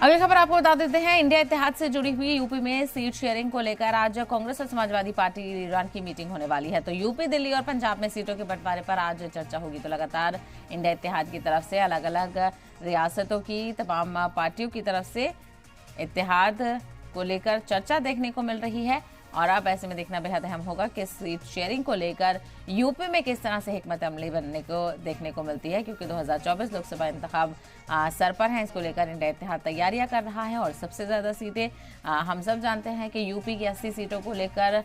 अगली खबर आपको बता देते हैं। इंडिया इत्तेहाद से जुड़ी हुई यूपी में सीट शेयरिंग को लेकर आज कांग्रेस और समाजवादी पार्टी ईरान की मीटिंग होने वाली है। तो यूपी, दिल्ली और पंजाब में सीटों के बंटवारे पर आज चर्चा होगी। तो लगातार इंडिया इत्तेहाद की तरफ से अलग अलग रियासतों की तमाम पार्टियों की तरफ से इत्तेहाद को लेकर चर्चा देखने को मिल रही है और अब ऐसे में देखना बेहद अहम होगा कि सीट शेयरिंग को लेकर यूपी में किस तरह से हिकमत अमली बनने को देखने को मिलती है, क्योंकि 2024 लोकसभा इंतखाब सर पर हैं। इसको लेकर इंडिया इत्तेहाद तैयारियां कर रहा है और सबसे ज़्यादा सीटें हम सब जानते हैं कि यूपी की 80 सीटों को लेकर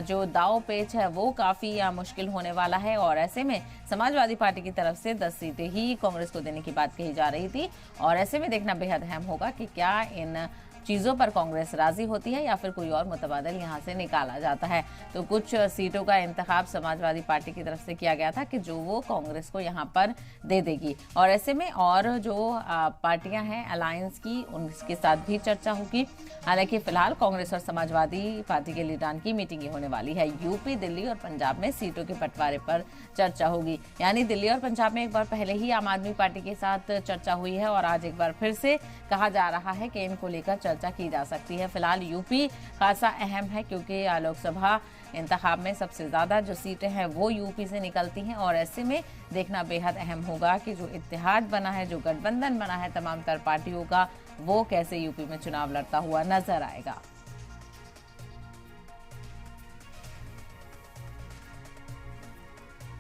जो दाव पेच है वो काफ़ी मुश्किल होने वाला है और ऐसे में समाजवादी पार्टी की तरफ से 10 सीटें ही कांग्रेस को देने की बात कही जा रही थी और ऐसे में देखना बेहद अहम होगा कि क्या इन चीज़ों पर कांग्रेस राजी होती है या फिर कोई और मुतबादल यहाँ से निकाला जाता है। तो कुछ सीटों का इंतखाब समाजवादी पार्टी की तरफ से किया गया था कि जो वो कांग्रेस को यहाँ पर दे देगी और ऐसे में और जो पार्टियां हैं अलायंस की उनके साथ भी चर्चा होगी। हालांकि फिलहाल कांग्रेस और समाजवादी पार्टी के लीडरान की मीटिंग होने वाली है। यूपी, दिल्ली और पंजाब में सीटों के बंटवारे पर चर्चा होगी। यानी दिल्ली और पंजाब में एक बार पहले ही आम आदमी पार्टी के साथ चर्चा हुई है और आज एक बार फिर से कहा जा रहा है कि इनको लेकर चर्चा की जा सकती है। फिलहाल यूपी खासा अहम है क्योंकि लोकसभा इंतखाब में सबसे ज़्यादा जो सीटें हैं वो यूपी से निकलती हैं और ऐसे में देखना बेहद अहम होगा कि जो इत्तेहाद बना है, जो गठबंधन बना है तमाम तर पार्टियों का, वो कैसे यूपी में चुनाव लड़ता हुआ नजर आएगा।